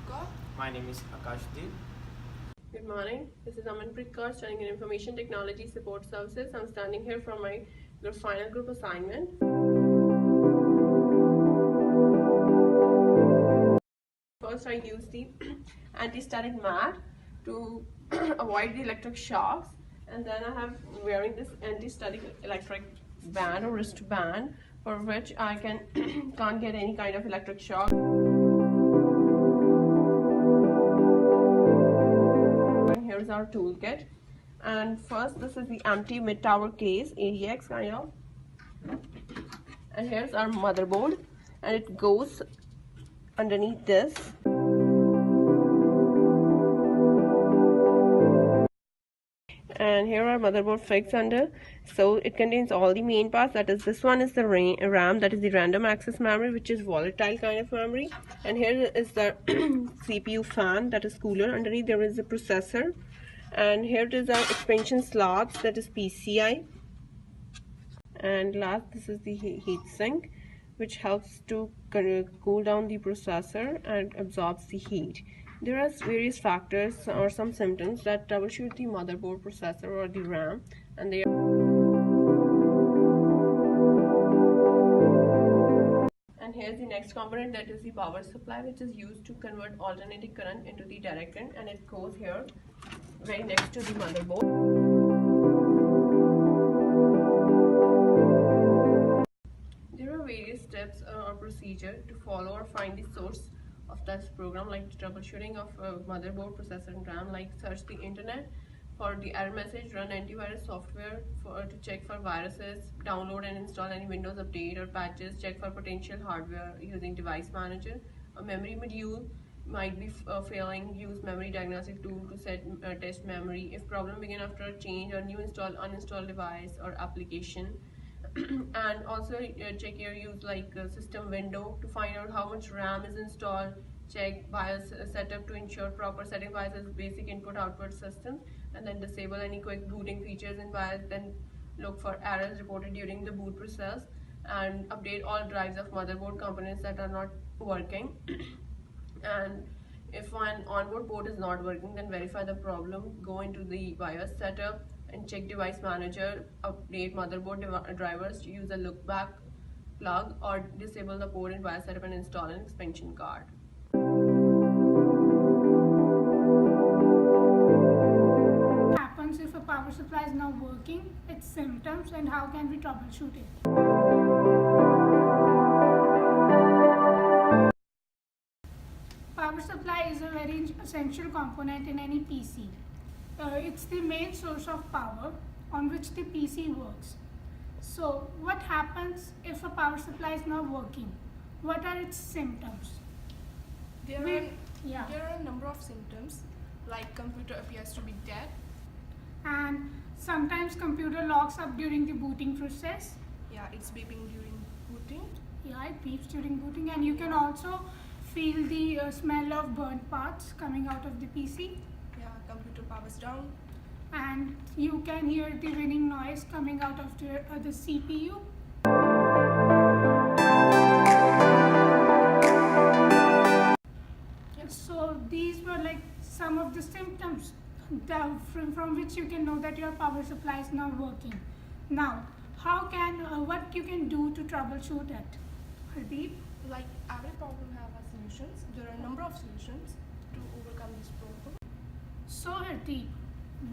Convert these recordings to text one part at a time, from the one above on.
Kaur. My name is Akashdeep. Good morning. This is Amanpreet Kaur, studying in Information Technology Support Services. I'm standing here for my final group assignment. First, I use the anti-static mat to avoid the electric shocks, and then I have wearing this anti-static electric band or wristband, for which I can't get any kind of electric shock. Here's our toolkit, and first this is the empty mid-tower case, AEX kind of, and here's our motherboard, and it goes underneath this. And here our motherboard fits under, so it contains all the main parts. That is, this one is the RAM, that is the random access memory, which is volatile kind of memory, and here is the CPU fan, that is cooler. Underneath there is a processor, and here it is our expansion slots, that is PCI, and last this is the heat sink, which helps to cool down the processor and absorbs the heat. There are various factors or some symptoms that troubleshoot the motherboard, processor, or the RAM, and they And here's the next component, that is the power supply, which is used to convert alternating current into the direct current, and it goes here very next to the motherboard. There are various steps or procedure to follow or find the source of this program, like troubleshooting of motherboard, processor, and RAM, like search the internet for the error message, run antivirus software to check for viruses, download and install any Windows update or patches, check for potential hardware using device manager. A memory module might be failing, use memory diagnostic tool to set test memory. If problem begin after a change or new uninstall device or application. And also check your use like system window to find out how much RAM is installed. Check BIOS setup to ensure proper setting BIOS basic input output system, and then disable any quick booting features in BIOS. Then look for errors reported during the boot process, and update all drives of motherboard components that are not working. And if one onboard port is not working, then verify the problem, go into the BIOS setup and check device manager, update motherboard drivers to use a look back plug, or disable the port in BIOS setup and install an expansion card. What happens if a power supply is not working, its symptoms, and how can we troubleshoot it? Power supply is a very essential component in any PC. It's the main source of power on which the PC works. So what happens if a power supply is not working? What are its symptoms? There are a number of symptoms, like computer appears to be dead. And sometimes computer locks up during the booting process. Yeah, it's beeping during booting. Yeah, it beeps during booting, and you can also feel the smell of burnt parts coming out of the PC. Yeah, computer powers down. And you can hear the ringing noise coming out of the CPU. So these were like some of the symptoms from which you can know that your power supply is not working. Now, what you can do to troubleshoot it? Hardeep? Like every problem have a solutions. There are a number of solutions to overcome this problem. So Hardeep,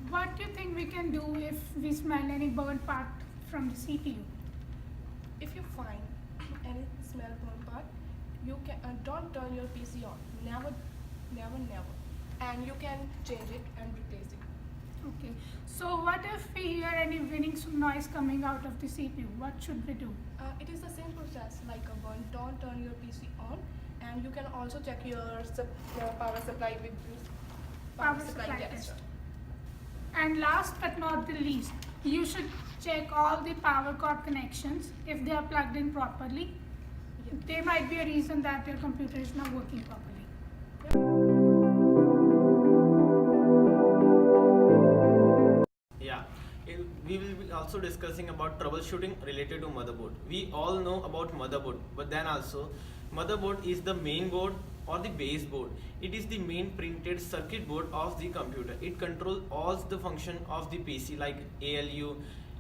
what do you think we can do if we smell any burnt part from the CPU? If you find any smell burn part, you can don't turn your PC on. Never. And you can change it and replace it. Okay. So what if we hear any ringing noise coming out of the CPU? What should we do? It is the same process like a burn. Don't turn your PC on, and you can also check your power supply with this Power supply test. And last but not the least, you should check all the power cord connections if they are plugged in properly. Yeah. There might be a reason that your computer is not working properly. Yeah, we will be also discussing about troubleshooting related to motherboard. We all know about motherboard, but then also motherboard is the main board or the base board. It is the main printed circuit board of the computer. It controls all the function of the PC like ALU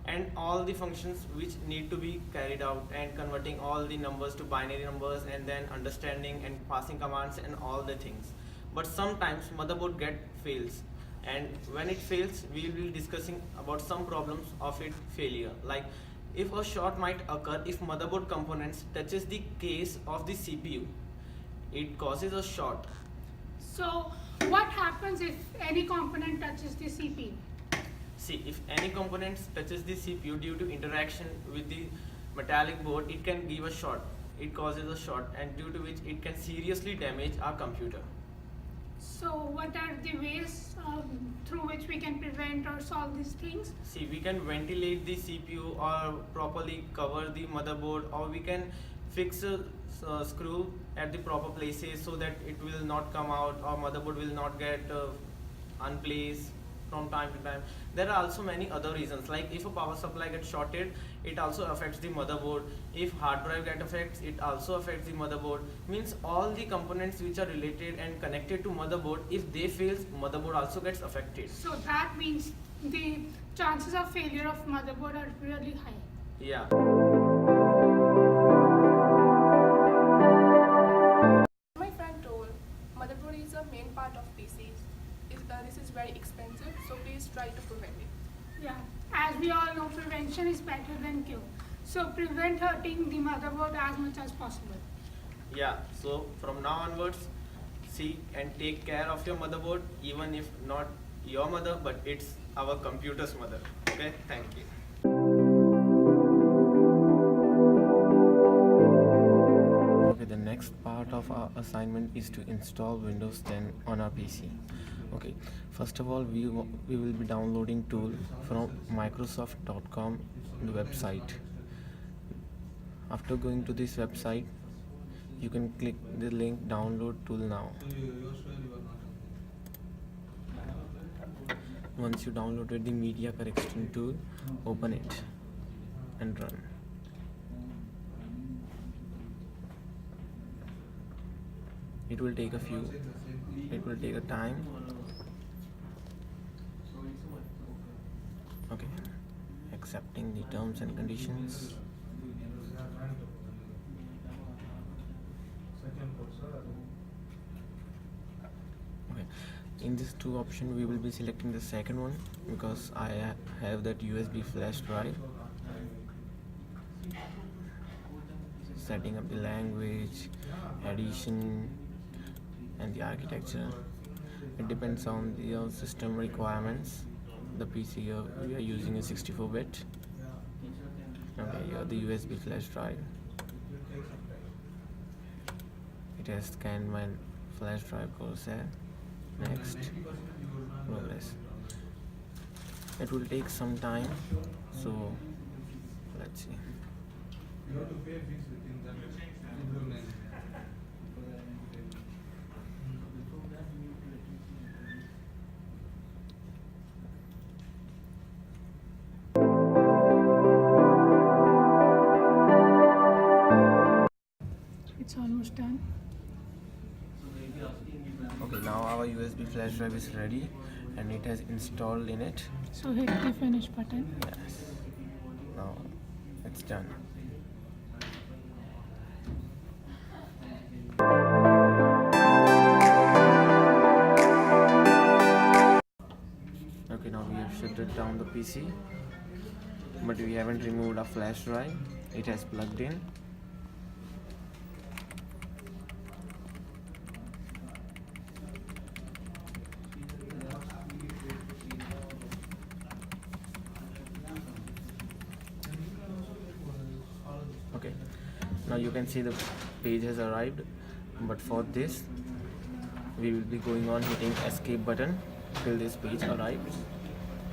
and all the functions which need to be carried out, and converting all the numbers to binary numbers and then understanding and passing commands and all the things. But sometimes motherboard get fails, and when it fails we will be discussing about some problems of its failure, like if a short might occur if motherboard components touches the case of the CPU, it causes a short. So what happens if any component touches the CPU? See, if any components touches the CPU due to interaction with the metallic board, it can give a short. It causes a short, and due to which it can seriously damage our computer. So what are the ways through which we can prevent or solve these things? See, we can ventilate the CPU or properly cover the motherboard, or we can fix a screw at the proper places so that it will not come out, or motherboard will not get unplaced from time to time. There are also many other reasons, like if a power supply gets shorted, it also affects the motherboard. If hard drive get affects, it also affects the motherboard. Means all the components which are related and connected to motherboard, if they fails, motherboard also gets affected. So that means the chances of failure of motherboard are really high. Yeah. My friend told motherboard is a main part of PCs. This is very expensive, so please try to prevent it. Yeah, as we all know, prevention is better than cure. So prevent hurting the motherboard as much as possible. Yeah, so from now onwards, see and take care of your motherboard, even if not your mother, but it's our computer's mother. Okay, thank you. Okay, the next part of our assignment is to install Windows 10 on our PC. Okay, first of all, we will be downloading tool from Microsoft.com website. After going to this website, you can click the link download tool now. Once you downloaded the media correction tool, open it and run. It will take a time. Okay, accepting the terms and conditions. Okay, in this two option we will be selecting the second one because I have that USB flash drive. Setting up the language, addition, and the architecture. It depends on the system requirements. The PC we are using is 64-bit. Okay, here the USB flash drive. It has scanned my flash drive Corsair. Next, progress. It will take some time, so let's see. It's almost done. Okay, now our USB flash drive is ready and it has installed in it. So hit the finish button. Yes. Now it's done. Okay, now we have shuttered down the PC, but we haven't removed our flash drive. It has plugged in. Okay, now you can see the page has arrived, but for this we will be going on hitting escape button till this page arrives.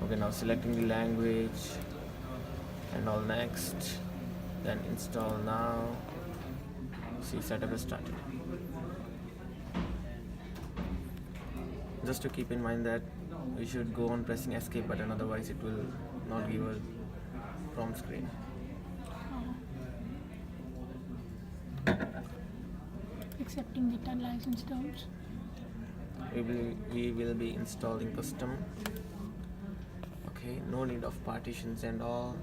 Okay, now selecting the language and all next, then install now. See, setup is started. Just to keep in mind that we should go on pressing escape button, otherwise it will not give a prompt screen. accepting the 10 license terms. We will be installing custom. Okay, no need of partitions and all.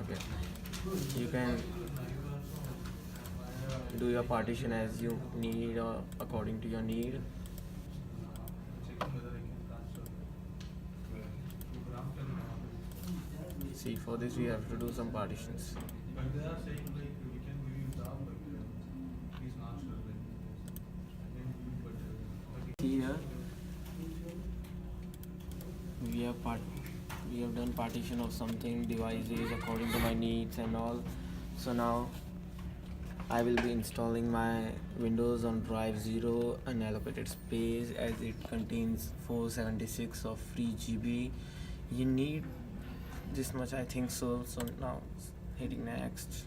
Okay, you can do your partition as you need or according to your need. See, for this we have to do some partitions. Here we have done partition of something devices according to my needs and all. So now I will be installing my Windows on drive 0 unallocated space, as it contains 476 of free GB. You need this much, I think so. So now hitting next.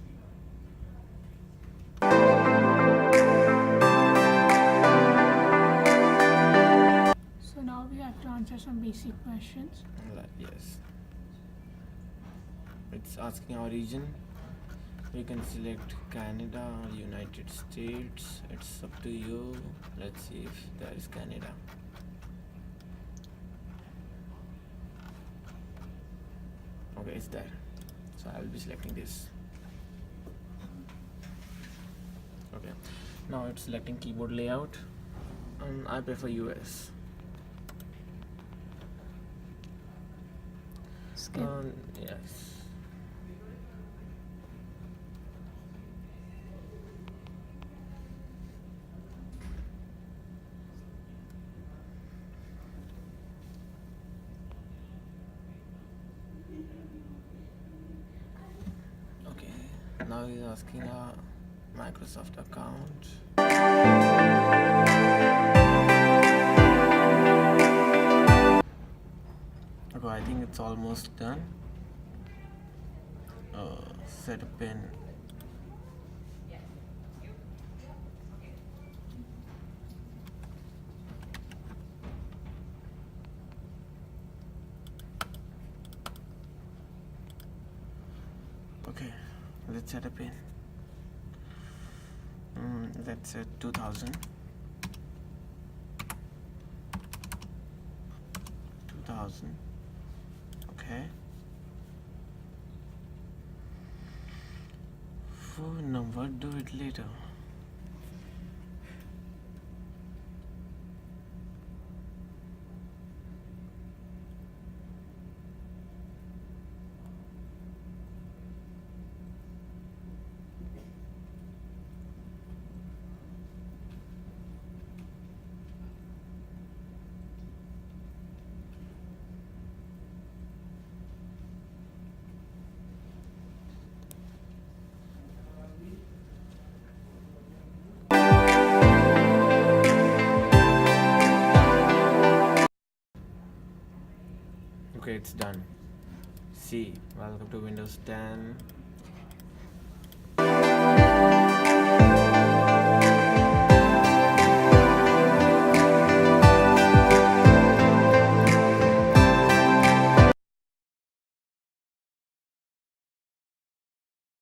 So now we have to answer some basic questions. Yes, it's asking our region. We can select Canada or United States, it's up to you. Let's see if there is Canada. Okay, it's there, so I will be selecting this. Okay, now it's selecting keyboard layout, and I prefer US. Skip. Yes. Okay, now he's asking a Microsoft account. Okay, I think it's almost done. Set a pin. Okay, let's set a pin. Let's set 2000. 2000. Okay. Phone number, do it later. Okay, it's done. See, welcome to Windows 10.